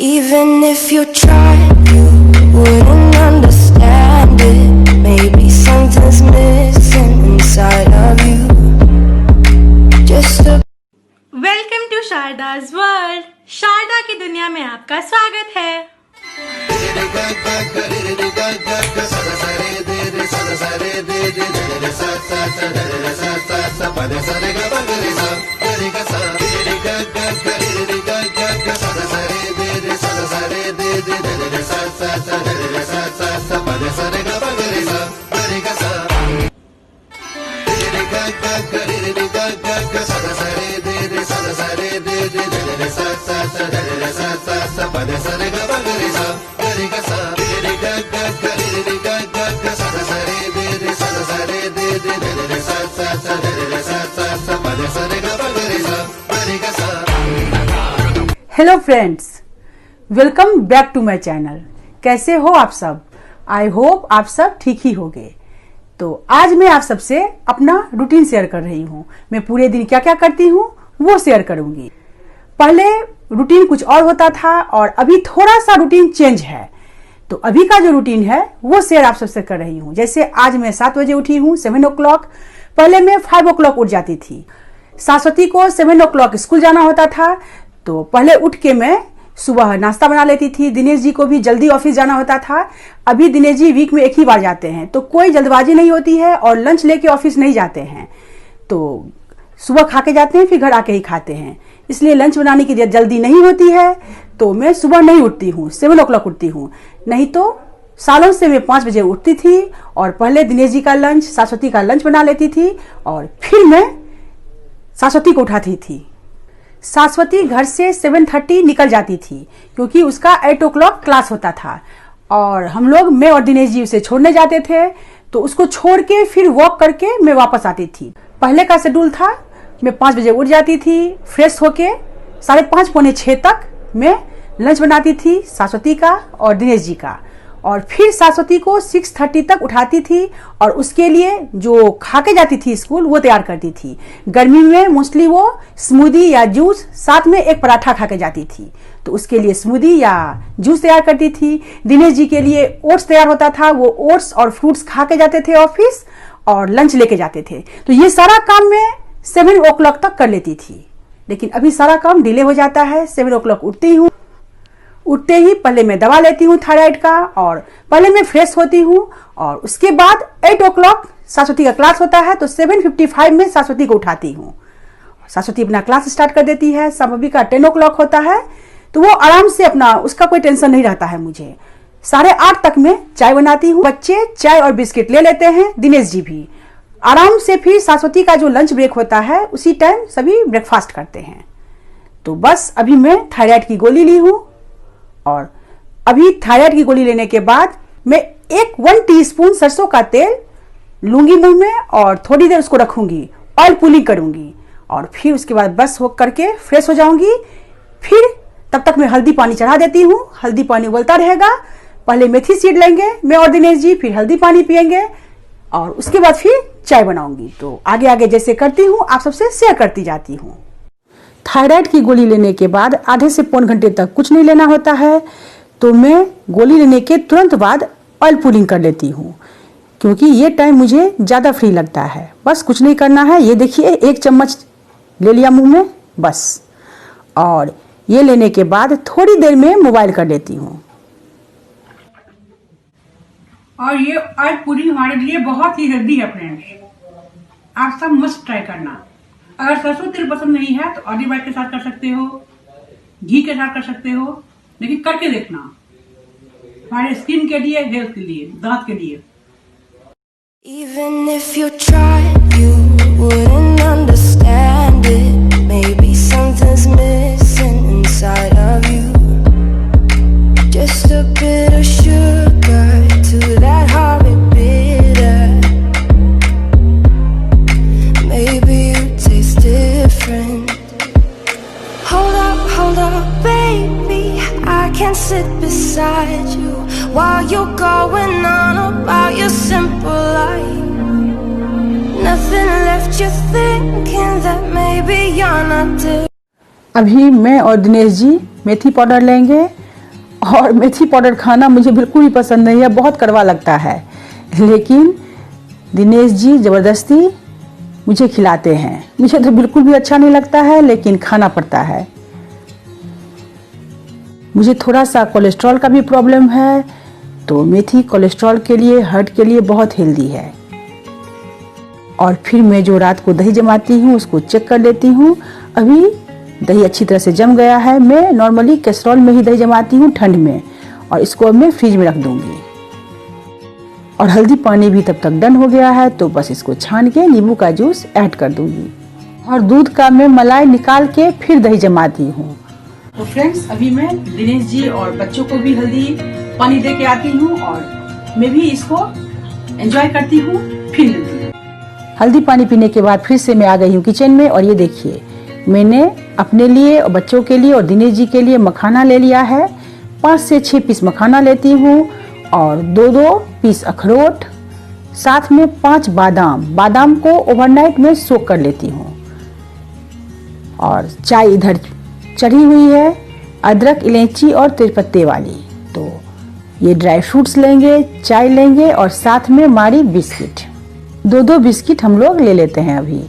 Even if you tried, you wouldn't understand it. Maybe something's missing inside of you. Welcome to Sharda's world. Sharda की दुनिया में आपका स्वागत है। Hello friends, welcome back to my channel. कैसे हो आप सब? आई होप आप सब ठीक ही होंगे। तो आज मैं आप सबसे अपना रूटीन शेयर कर रही हूँ। मैं पूरे दिन क्या क्या करती हूँ वो शेयर करूंगी। पहले रूटीन कुछ और होता था और अभी थोड़ा सा रूटीन चेंज है। तो अभी का जो रूटीन है वो शेयर आप सबसे कर रही हूँ। जैसे आज मैं 7 बजे उठी हूँ, 7 o'clock। पहले मैं 5 o'clock उठ जाती थी। सरस्वती को 7 o'clock स्कूल जाना होता था, तो पहले उठ के मैं सुबह नाश्ता बना लेती थी। दिनेश जी को भी जल्दी ऑफिस जाना होता था। अभी दिनेश जी वीक में एक ही बार जाते हैं, तो कोई जल्दबाजी नहीं होती है और लंच लेके ऑफिस नहीं जाते हैं। तो सुबह खा के जाते हैं, फिर घर आके ही खाते हैं, इसलिए लंच बनाने की जल्दी नहीं होती है। तो मैं सुबह नहीं उठती हूँ, 7 o'clock उठती हूँ। नहीं तो सालों से मैं 5 बजे उठती थी और पहले दिनेश जी का लंच, सरस्वती का लंच बना लेती थी और फिर मैं सरस्वती को उठाती थी। सरस्वती घर से 7:30 निकल जाती थी क्योंकि उसका 8 o'clock क्लास होता था और हम लोग, मैं और दिनेश जी उसे छोड़ने जाते थे। तो उसको छोड़ के फिर वॉक करके मैं वापस आती थी। पहले का शेड्यूल था, मैं 5 बजे उठ जाती थी, फ्रेश होके 5:30 पौने 6 तक मैं लंच बनाती थी सरस्वती का और दिनेश जी का, और फिर सरस्वती को 6:30 तक उठाती थी और उसके लिए जो खा के जाती थी स्कूल वो तैयार करती थी। गर्मी में मोस्टली वो स्मूदी या जूस, साथ में एक पराठा खा के जाती थी, तो उसके लिए स्मूदी या जूस तैयार करती थी। दिनेश जी के लिए ओट्स तैयार होता था, वो ओट्स और फ्रूट्स खा के जाते थे ऑफिस और लंच लेके जाते थे। तो ये सारा काम मैं 7 o'clock तक कर लेती थी। लेकिन अभी सारा काम डिले हो जाता है। 7 o'clock उठती हूँ, उठते ही पहले मैं दवा लेती हूँ थायराइड का, और पहले मैं फ्रेश होती हूँ और उसके बाद 8 o'clock सरस्वती का क्लास होता है, तो 7:55 में सरस्वती को उठाती हूँ। सरस्वती अपना क्लास स्टार्ट कर देती है। संभवी का 10 o'clock होता है, तो वो आराम से अपना, उसका कोई टेंशन नहीं रहता है मुझे। 8:30 तक मैं चाय बनाती हूँ। बच्चे चाय और बिस्किट ले लेते हैं, दिनेश जी भी आराम से। फिर सरस्वती का जो लंच ब्रेक होता है उसी टाइम सभी ब्रेकफास्ट करते हैं। तो बस अभी मैं थायराइड की गोली ली हूँ और अभी थायराइड की गोली लेने के बाद मैं 1 टीस्पून सरसों का तेल लूंगी मुंह में और थोड़ी देर उसको रखूंगी, ऑयल पुलिंग करूंगी और फिर उसके बाद बस हो करके फ्रेश हो जाऊंगी। फिर तब तक मैं हल्दी पानी चढ़ा देती हूँ। हल्दी पानी उबलता रहेगा। पहले मेथी सीड लेंगे मैं और दिनेश जी, फिर हल्दी पानी पियेंगे और उसके बाद फिर चाय बनाऊंगी। तो आगे आगे जैसे करती हूँ आप सबसे शेयर करती जाती हूँ। थायराइड की गोली लेने के बाद आधे से पौन घंटे तक कुछ नहीं लेना होता है, तो मैं गोली लेने के तुरंत बाद ऑयल पुलिंग कर लेती हूँ क्योंकि ये टाइम मुझे ज़्यादा फ्री लगता है। बस कुछ नहीं करना है। ये देखिए 1 चम्मच ले लिया मुंह में बस, और ये लेने के बाद थोड़ी देर में मोबाइल कर लेती हूँ। और ये ऑयल पुलिंग हमारे लिए बहुत ही हेल्दी है फ्रेंड्स, आप सब मस्ट ट्राई करना। अगर सरसों तेल पसंद नहीं है तो ऑलिव ऑयल के साथ कर सकते हो, घी के साथ कर सकते हो, लेकिन करके देखना, हमारे स्किन के लिए, हेल्थ के लिए, दांत के लिए। Even if you tried, you wouldn't understand it. Maybe something's missing inside of you. Just a bit of sugar to that horrid bitter. Maybe you taste different. Hold up, baby. I can sit beside you while you're going on about your simple life. Nothing left you thinking that maybe you're not. अभी मैं और दिनेश जी मेथी powder लेंगे और मेथी powder खाना मुझे बिल्कुल ही पसंद नहीं है, बहुत कड़वा लगता है, लेकिन दिनेश जी ज़बरदस्ती मुझे खिलाते हैं। मुझे तो बिल्कुल भी अच्छा नहीं लगता है, लेकिन खाना पड़ता है। मुझे थोड़ा सा कोलेस्ट्रॉल का भी प्रॉब्लम है, तो मेथी कोलेस्ट्रॉल के लिए, हार्ट के लिए बहुत हेल्दी है। और फिर मैं जो रात को दही जमाती हूँ उसको चेक कर लेती हूँ। अभी दही अच्छी तरह से जम गया है। मैं नॉर्मली कैसरोल में ही दही जमाती हूँ ठंड में, और इसको अब मैं फ्रिज में रख दूंगी। और हल्दी पानी भी तब तक डन हो गया है, तो बस इसको छान के नींबू का जूस ऐड कर दूंगी। और दूध का मैं मलाई निकाल के फिर दही जमाती हूँ। तो फ्रेंड्स, अभी मैं दिनेश जी और बच्चों को भी हल्दी पानी दे के आती हूँ, और मैं भी इसको एंजॉय करती हूँ। फिर मिलती हूँ। हल्दी पानी पीने के बाद फिर से मैं आ गई हूँ किचन में, और ये देखिए मैंने अपने लिए और बच्चों के लिए और दिनेश जी के लिए मखाना ले लिया है। 5 से 6 पीस मखाना लेती हूँ, और 2-2 पीस अखरोट, साथ में 5 बादाम को ओवरनाइट में सोक कर लेती हूँ। और चाय इधर चढ़ी हुई है, अदरक, इलायची और तेजपत्ते वाली। तो ये ड्राई फ्रूट्स लेंगे, चाय लेंगे, और साथ में मारी बिस्किट। 2-2 बिस्किट हम लोग ले लेते हैं। अभी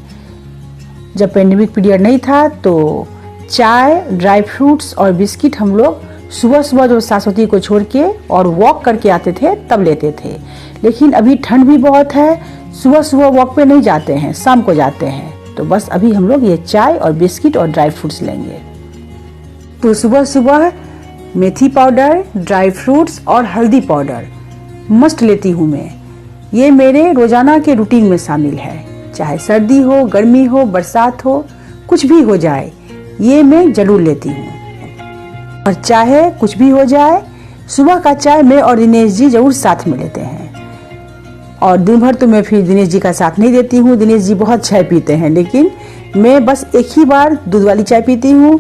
जब पेंडेमिक पीरियड नहीं था तो चाय, ड्राई फ्रूट्स और बिस्किट हम लोग सुबह सुबह जो सरस्वती को छोड़ के और वॉक करके आते थे तब लेते थे। लेकिन अभी ठंड भी बहुत है, सुबह सुबह वॉक पे नहीं जाते हैं, शाम को जाते हैं। तो बस अभी हम लोग ये चाय और बिस्किट और ड्राई फ्रूट्स लेंगे। तो सुबह सुबह मेथी पाउडर, ड्राई फ्रूट्स और हल्दी पाउडर मस्ट लेती हूँ मैं। ये मेरे रोजाना के रूटीन में शामिल है। चाहे सर्दी हो, गर्मी हो, बरसात हो, कुछ भी हो जाए, ये मैं जरूर लेती हूँ। और चाहे कुछ भी हो जाए, सुबह का चाय मैं और दिनेश जी जरूर साथ में लेते हैं। और दिन भर तो मैं फिर दिनेश जी का साथ नहीं देती हूँ। दिनेश जी बहुत चाय पीते हैं, लेकिन मैं बस एक ही बार दूध वाली चाय पीती हूँ।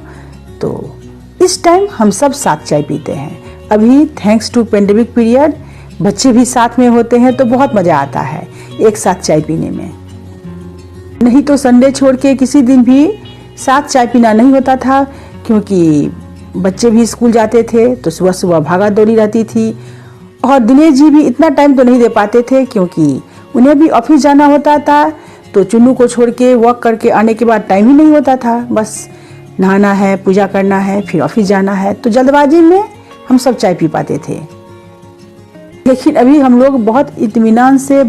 तो इस टाइम हम सब साथ चाय पीते हैं। अभी थैंक्स टू पेंडेमिक पीरियड बच्चे भी साथ में होते हैं, तो बहुत मजा आता है एक साथ चाय पीने में। नहीं तो संडे छोड़ के किसी दिन भी साथ चाय पीना नहीं होता था, क्योंकि बच्चे भी स्कूल जाते थे, तो सुबह सुबह भागा दौड़ी रहती थी। और दिनेश जी भी इतना टाइम तो नहीं दे पाते थे, क्योंकि उन्हें भी ऑफिस जाना होता था। तो चुन्नू को छोड़ के वॉक करके आने के बाद टाइम ही नहीं होता था। बस नहाना है, पूजा करना है, फिर ऑफिस जाना है, तो जल्दबाजी में हम सब चाय पी पाते थे। लेकिन अभी हम लोग बहुत इत्मीनान से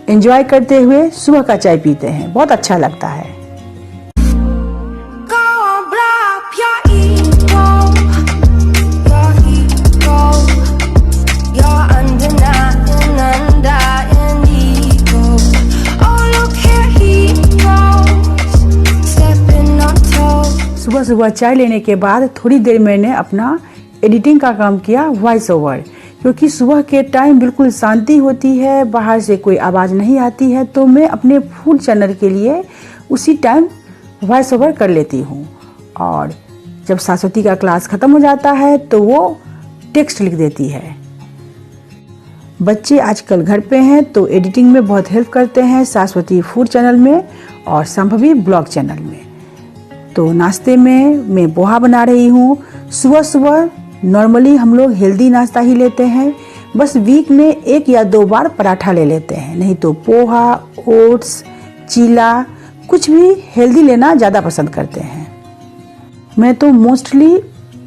एंजॉय करते हुए सुबह का चाय पीते हैं, बहुत अच्छा लगता है। सुबह सुबह चाय लेने के बाद थोड़ी देर मैंने अपना एडिटिंग का काम किया, वॉइस ओवर। क्योंकि सुबह के टाइम बिल्कुल शांति होती है, बाहर से कोई आवाज़ नहीं आती है, तो मैं अपने फूड चैनल के लिए उसी टाइम वॉइस ओवर कर लेती हूँ। और जब सरस्वती का क्लास ख़त्म हो जाता है तो वो टेक्स्ट लिख देती है। बच्चे आजकल घर पे हैं, तो एडिटिंग में बहुत हेल्प करते हैं, सरस्वती फूड चैनल में और संभवी ब्लॉग चैनल में। तो नाश्ते में मैं पोहा बना रही हूँ। सुबह सुबह नॉर्मली हम लोग हेल्दी नाश्ता ही लेते हैं, बस वीक में 1 या 2 बार पराठा ले लेते हैं, नहीं तो पोहा, ओट्स, चीला, कुछ भी हेल्दी लेना ज़्यादा पसंद करते हैं। मैं तो मोस्टली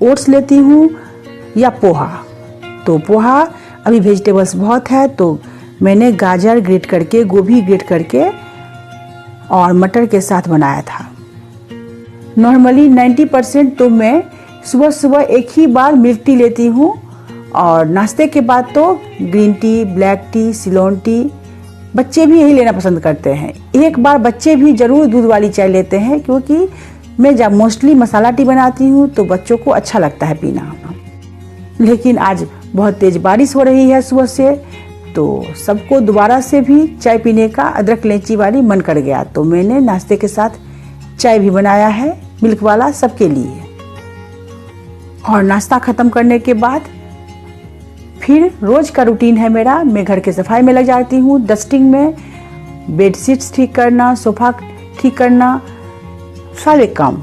ओट्स लेती हूँ या पोहा। तो पोहा अभी वेजिटेबल्स बहुत है, तो मैंने गाजर ग्रेट करके, गोभी ग्रेट करके और मटर के साथ बनाया था। नॉर्मली 90% तो मैं सुबह सुबह एक ही बार मिल्क टी लेती हूँ, और नाश्ते के बाद तो green tea, black T, Ceylon T. बच्चे भी यही लेना पसंद करते हैं। एक बार बच्चे भी जरूर दूध वाली चाय लेते हैं, क्योंकि मैं जब मोस्टली मसाला टी बनाती हूँ तो बच्चों को अच्छा लगता है पीना। लेकिन आज बहुत तेज बारिश हो रही है सुबह से, तो सबको दोबारा से भी चाय पीने का अदरक इलायची वाली मन कर गया, तो मैंने नाश्ते के साथ चाय भी बनाया है, मिल्क वाला, सबके लिए। और नाश्ता खत्म करने के बाद फिर रोज का रूटीन है मेरा, मैं घर के सफाई में लग जाती हूँ, डस्टिंग में, बेडशीट्स ठीक करना, सोफा ठीक करना, सारे काम।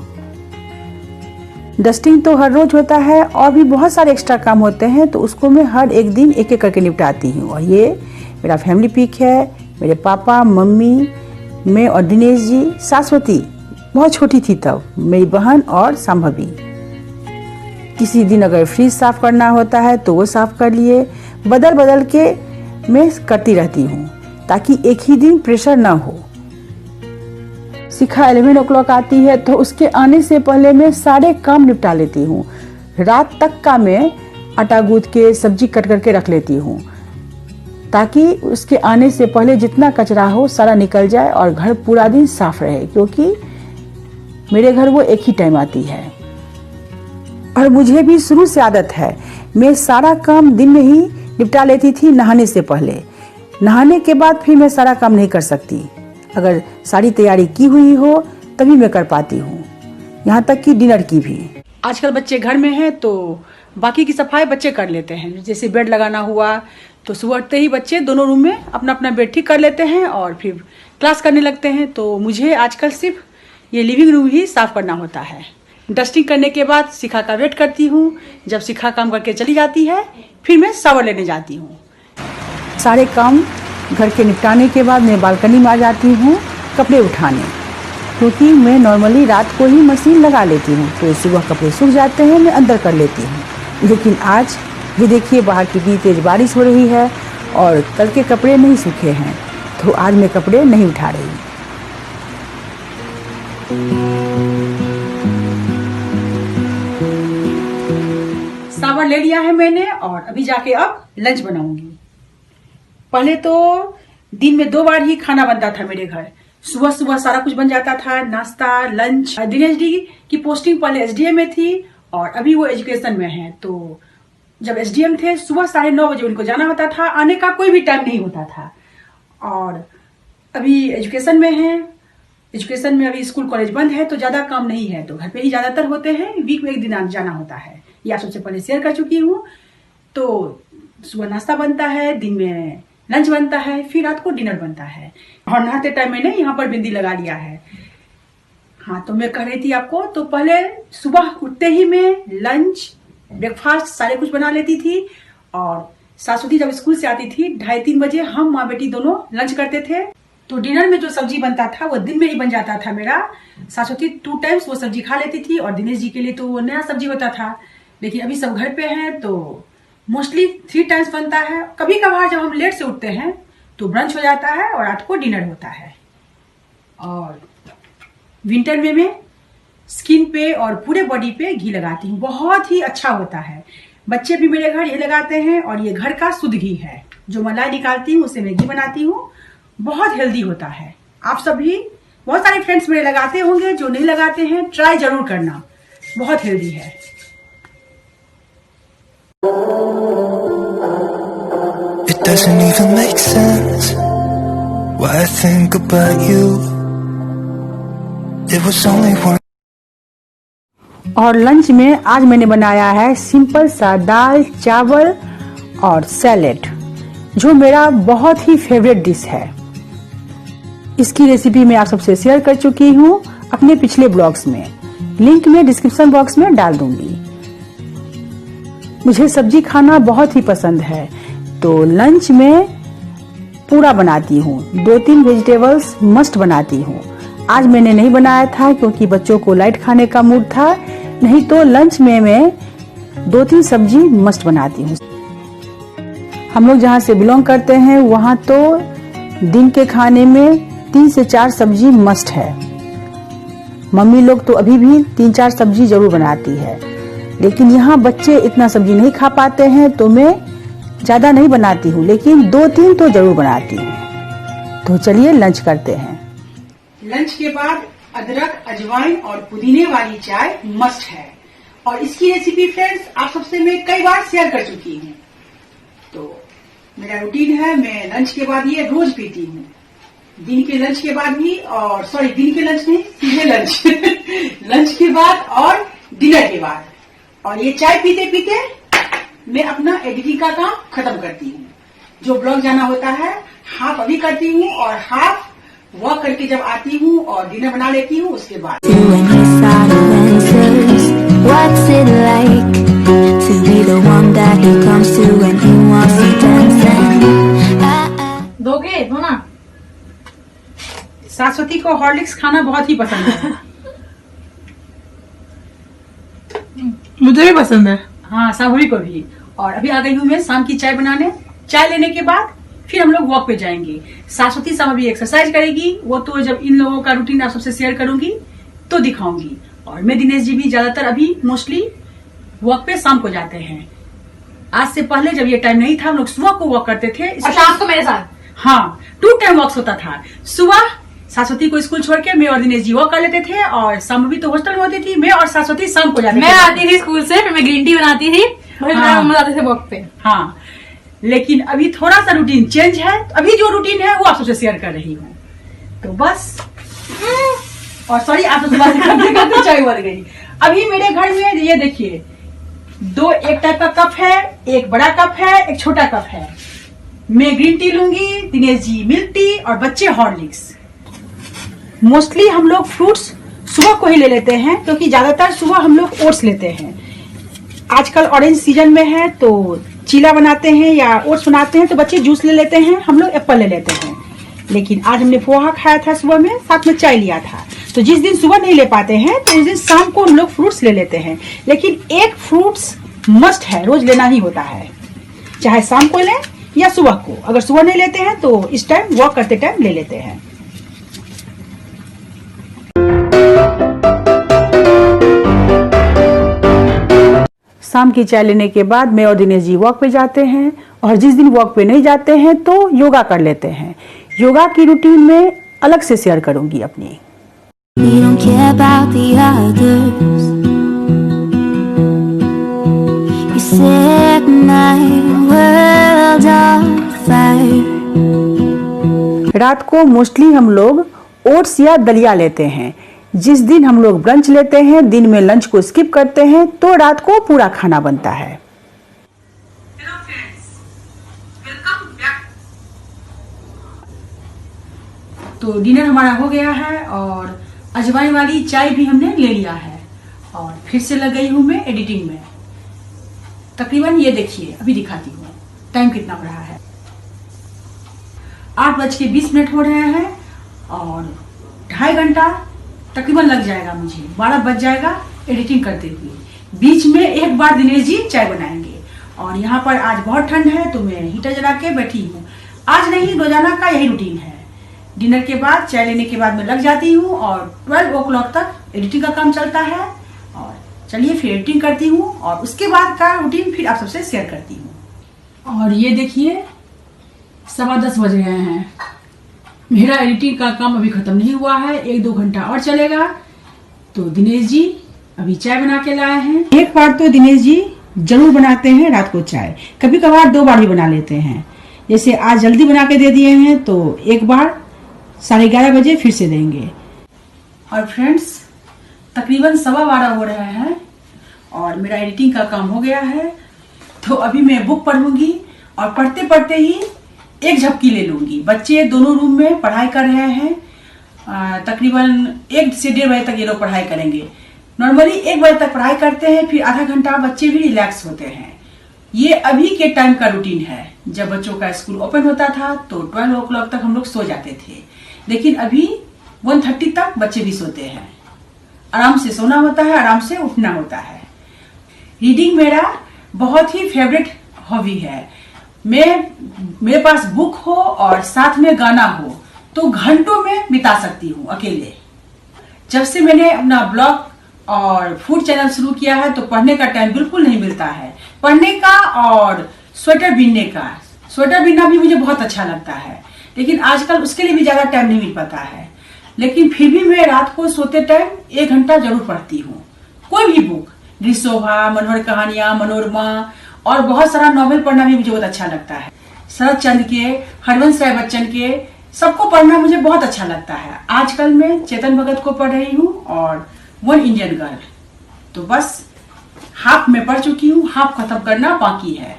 डस्टिंग तो हर रोज होता है और भी बहुत सारे एक्स्ट्रा काम होते हैं, तो उसको मैं हर एक दिन एक एक करके निपटाती हूँ। और ये मेरा फैमिली पिक है, मेरे पापा, मम्मी, मैं और दिनेश जी, शाश्वती बहुत छोटी थी तब, मेरी बहन और संभवी। किसी दिन अगर फ्रिज साफ करना होता है तो वो साफ कर लिए, बदल बदल के मैं करती रहती हूँ ताकि एक ही दिन प्रेशर ना हो। शिखा 11 o'clock आती है तो उसके आने से पहले मैं सारे काम निपटा लेती हूँ। रात तक का मैं आटा गूंथ के सब्जी कट करके रख लेती हूँ ताकि उसके आने से पहले जितना कचरा हो सारा निकल जाए और घर पूरा दिन साफ रहे, क्योंकि मेरे घर वो एक ही टाइम आती है। और मुझे भी शुरू से आदत है, मैं सारा काम दिन में ही निपटा लेती थी नहाने से पहले। नहाने के बाद फिर मैं सारा काम नहीं कर सकती, अगर सारी तैयारी की हुई हो तभी मैं कर पाती हूँ, यहाँ तक कि डिनर की भी। आजकल बच्चे घर में हैं तो बाकी की सफाई बच्चे कर लेते हैं, जैसे बेड लगाना हुआ तो सुबह उठते ही बच्चे दोनों रूम में अपना अपना बेड ठीक कर लेते हैं और फिर क्लास करने लगते हैं। तो मुझे आजकल सिर्फ ये लिविंग रूम ही साफ करना होता है। डस्टिंग करने के बाद शिखा का वेट करती हूँ। जब शिखा काम करके चली जाती है फिर मैं शावर लेने जाती हूँ। सारे काम घर के निपटाने के बाद मैं बालकनी में आ जाती हूँ कपड़े उठाने, क्योंकि मैं नॉर्मली रात को ही मशीन लगा लेती हूँ, तो सुबह कपड़े सूख जाते हैं, मैं अंदर कर लेती हूँ। लेकिन आज ये देखिए बाहर कितनी तेज बारिश हो रही है और कल के कपड़े नहीं सूखे हैं, तो आज मैं कपड़े नहीं उठा रही। शावर ले लिया है मैंने और अभी जाके अब लंच बनाऊंगी। पहले तो दिन में 2 बार ही खाना बनता था मेरे घर। सुबह सुबह सारा कुछ बन जाता था, नाश्ता, लंच। दिनेश डी की पोस्टिंग पहले एसडीएम में थी और अभी वो एजुकेशन में है। तो जब एसडीएम थे सुबह 9:30 बजे उनको जाना होता था, आने का कोई भी टाइम नहीं होता था। और अभी एजुकेशन में है, एजुकेशन में अभी स्कूल कॉलेज बंद है तो ज्यादा काम नहीं है, तो घर पे ही ज्यादातर होते हैं। वीक में 1 दिन जाना होता है, ये आप सबसे पहले शेयर कर चुकी हूँ। तो सुबह नाश्ता बनता है, दिन में लंच बनता है, फिर रात को डिनर बनता है। और नहाते टाइम मैंने यहाँ पर बिंदी लगा लिया है। हाँ, तो मैं कह रही थी आपको, तो पहले सुबह उठते ही मैं लंच, ब्रेकफास्ट सारे कुछ बना लेती थी। और शाश्वती जब स्कूल से आती थी 2:30-3 बजे हम माँ बेटी दोनों लंच करते थे। तो डिनर में जो सब्जी बनता था वो दिन में ही बन जाता था मेरा। शाश्वती 2 टाइम्स वो सब्जी खा लेती थी और दिनेश जी के लिए तो वो नया सब्जी होता था। लेकिन अभी सब घर पे हैं तो मोस्टली 3 टाइम्स बनता है। कभी कभार जब हम लेट से उठते हैं तो ब्रंच हो जाता है और रात को डिनर होता है। और विंटर में मैं स्किन पे और पूरे बॉडी पे घी लगाती हूँ, बहुत ही अच्छा होता है। बच्चे भी मेरे घर ये लगाते हैं और ये घर का शुद्ध घी है। जो मलाई निकालती हूँ उससे मैं घी बनाती हूँ, बहुत हेल्दी होता है। आप सभी, बहुत सारे फ्रेंड्स मेरे लगाते होंगे, जो नहीं लगाते हैं ट्राई जरूर करना, बहुत हेल्दी है। It doesn't even make sense why I think about you. It was only one. और लंच में आज मैंने बनाया है सिंपल सा दाल, चावल और सैलेड, जो मेरा बहुत ही फेवरेट डिश है। इसकी रेसिपी मैं आप सबसे शेयर कर चुकी हूँ अपने पिछले ब्लॉग्स में, लिंक मैं डिस्क्रिप्शन बॉक्स में डाल दूंगी। मुझे सब्जी खाना बहुत ही पसंद है, तो लंच में पूरा बनाती हूँ। 2-3 वेजिटेबल्स मस्ट बनाती हूँ। आज मैंने नहीं बनाया था क्योंकि बच्चों को लाइट खाने का मूड था, नहीं तो लंच में मैं 2-3 सब्जी मस्ट बनाती हूँ। हम लोग जहाँ से बिलोंग करते हैं वहाँ तो दिन के खाने में 3 से 4 सब्जी मस्ट है। मम्मी लोग तो अभी भी 3-4 सब्जी जरूर बनाती है, लेकिन यहाँ बच्चे इतना सब्जी नहीं खा पाते हैं तो मैं ज्यादा नहीं बनाती हूँ, लेकिन 2-3 तो जरूर बनाती हूँ। तो चलिए लंच करते हैं। लंच के बाद अदरक, अजवाइन और पुदीने वाली चाय मस्ट है। और इसकी रेसिपी फ्रेंड्स आप सबसे मैं कई बार शेयर कर चुकी हूँ। तो मेरा रूटीन है, मैं लंच के बाद ये रोज पीती हूँ। दिन के लंच के बाद भी, और सॉरी दिन के लंच नहीं, सीधे लंच लंच के बाद और डिनर के बाद। और ये चाय पीते पीते मैं अपना एडिटिंग का काम खत्म करती हूँ। जो ब्लॉग जाना होता है हाफ अभी करती हूँ और हाफ वॉक करके जब आती हूँ और डिनर बना लेती हूँ उसके बाद। What's it like to be the one that he comes to when he wants to dance? And दोगे दो ना। सरस्वती को हॉर्लिक्स खाना बहुत ही पसंद है। मुझे भी पसंद है। हाँ, साहुरी को भी। और अभी आ गई हूँ मैं शाम की चाय बनाने। चाय लेने के बाद फिर हम लोग वॉक पे जाएंगे। सरस्वती शाम अभी एक्सरसाइज करेगी, वो तो जब इन लोगों का रूटीन आप सबसे शेयर करूंगी तो दिखाऊंगी। और मैं दिनेश जी भी ज्यादातर अभी मोस्टली वॉक पे शाम को जाते हैं। आज से पहले जब ये टाइम नहीं था हम लोग सुबह को वॉक करते थे। और शाम को मेरे साथ। हाँ, 2 टाइम वॉक होता था। सुबह सरस्वती को स्कूल छोड़ के मैं और दिनेश जी वॉक कर लेते थे, और शाम भी तो हॉस्टल में होती थी। मैं और सरस्वती शाम को जाते थे। मैं आती थी स्कूल से, फिर मैं ग्रीन टी बनाती थी, फिर हम जाते थे वॉक पे। हाँ, लेकिन अभी थोड़ा सा रूटीन चेंज है। अभी जो रूटीन है वो आप सबसे शेयर कर रही हूँ। तो बस, और सॉरी, आप सबसे बात करते करते चाय बढ़ गई। अभी मेरे घर में ये देखिए, 2 एक टाइप का कप है, एक बड़ा कप है, एक छोटा कप है। मैं ग्रीन टी लूंगी, दिनेश जी मिल्क टी और बच्चे हॉर्लिक्स। मोस्टली हम लोग फ्रूट्स सुबह को ही ले लेते हैं, क्योंकि ज्यादातर सुबह हम लोग ओट्स लेते हैं। आजकल ऑरेंज सीजन में है तो चीला बनाते हैं या ओट्स बनाते हैं, तो बच्चे जूस ले लेते हैं, हम लोग एप्पल ले लेते हैं। लेकिन आज हमने पोहा खाया था सुबह में, साथ में चाय लिया था। तो जिस दिन सुबह नहीं ले पाते हैं तो उस दिन शाम को हम लोग फ्रूट्स ले लेते हैं। लेकिन एक फ्रूट्स मस्ट है, रोज लेना ही होता है, चाहे शाम को लें या सुबह को। अगर सुबह नहीं लेते हैं तो इस टाइम वॉक करते टाइम ले लेते हैं। शाम की चाय लेने के बाद मैं और दिनेश जी वॉक पे जाते हैं, और जिस दिन वॉक पे नहीं जाते हैं तो योगा कर लेते हैं। योगा की रूटीन में अलग से शेयर करूंगी अपनी। we don't care about the others. You set my world on fire. रात को मोस्टली हम लोग ओट्स या दलिया लेते हैं। जिस दिन हम लोग ब्रंच लेते हैं, दिन में लंच को स्किप करते हैं, तो रात को पूरा खाना बनता है। Hello friends, welcome back. तो डिनर हमारा हो गया है और अजवाइन वाली चाय भी हमने ले लिया है, और फिर से लग गई हूं मैं एडिटिंग में। तकरीबन ये देखिए, अभी दिखाती हूँ टाइम कितना हो रहा है। 8:20 हो रहे हैं और 2.5 घंटा तकरीबन लग जाएगा मुझे। 12 बज जाएगा एडिटिंग करते हुए। बीच में एक बार दिनेश जी चाय बनाएंगे, और यहाँ पर आज बहुत ठंड है तो मैं हीटर जला के बैठी हूँ। आज नहीं, रोजाना का यही रूटीन है। डिनर के बाद, चाय लेने के बाद मैं लग जाती हूँ, और 12 o'clock तक एडिटिंग का काम चलता है। और चलिए फिर एडिटिंग करती हूँ, और उसके बाद का रूटीन फिर आप सबसे शेयर करती हूँ। और ये देखिए, 10:15 बज गए हैं। मेरा एडिटिंग का काम अभी खत्म नहीं हुआ है, 1-2 घंटा और चलेगा। तो दिनेश जी अभी चाय बना के लाए हैं। एक बार तो दिनेश जी जरूर बनाते हैं रात को चाय, कभी कभार 2 बार भी बना लेते हैं। जैसे आज जल्दी बना के दे दिए हैं तो एक बार 11:30 बजे फिर से देंगे। और फ्रेंड्स, तकरीबन 12:15 हो रहे हैं और मेरा एडिटिंग का काम हो गया है। तो अभी मैं बुक पढ़ूंगी, और पढ़ते पढ़ते ही एक झपकी ले लूंगी। बच्चे दोनों रूम में पढ़ाई कर रहे हैं। तकरीबन 1 से 1:30 बजे तक ये लोग पढ़ाई करेंगे। नॉर्मली 1 बजे तक पढ़ाई करते हैं, फिर आधा घंटा बच्चे भी रिलैक्स होते हैं। ये अभी के टाइम का रूटीन है। जब बच्चों का स्कूल ओपन होता था तो 12 o'clock तक हम लोग सो जाते थे, लेकिन अभी 1:30 तक बच्चे भी सोते हैं। आराम से सोना होता है, आराम से उठना होता है। रीडिंग मेरा बहुत ही फेवरेट हॉबी है। मेरे पास बुक हो और साथ में गाना हो तो घंटों में बिता सकती हूँ अकेले। जब से मैंने अपना ब्लॉग और फूड चैनल शुरू किया है तो पढ़ने का टाइम बिल्कुल नहीं मिलता है। पढ़ने का और स्वेटर बीनने का, स्वेटर बीनना भी मुझे बहुत अच्छा लगता है, लेकिन आजकल उसके लिए भी ज्यादा टाइम नहीं मिल पाता है। लेकिन फिर भी मैं रात को सोते टाइम 1 घंटा जरूर पढ़ती हूँ। कोई भी बुक, गृहशोभा, मनोहर कहानियां, मनोरमा, और बहुत सारा नॉवेल पढ़ना भी मुझे बहुत अच्छा लगता है। शरद चंद्र के, हरवंश राय बच्चन के, सबको पढ़ना मुझे बहुत अच्छा लगता है। आजकल मैं चेतन भगत को पढ़ रही हूँ और 1 इंडियन गर्ल। तो बस हाफ में पढ़ चुकी हूँ, हाफ खत्म करना बाकी है।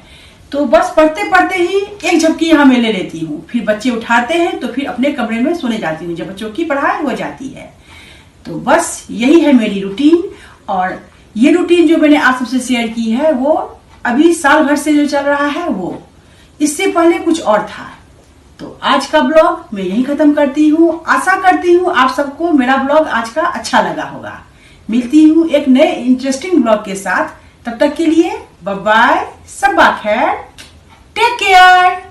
तो बस पढ़ते पढ़ते ही एक झपकी यहाँ में ले लेती हूँ। फिर बच्चे उठाते हैं तो फिर अपने कमरे में सोने जाती हूँ जब बच्चों की पढ़ाई हो जाती है। तो बस यही है मेरी रूटीन। और ये रूटीन जो मैंने आप सबसे शेयर की है वो अभी साल भर से जो चल रहा है वो, इससे पहले कुछ और था। तो आज का ब्लॉग मैं यही खत्म करती हूँ। आशा करती हूँ आप सबको मेरा ब्लॉग आज का अच्छा लगा होगा। मिलती हूँ एक नए इंटरेस्टिंग ब्लॉग के साथ। तब तक के लिए बाय बाय, सब खैर, टेक केयर।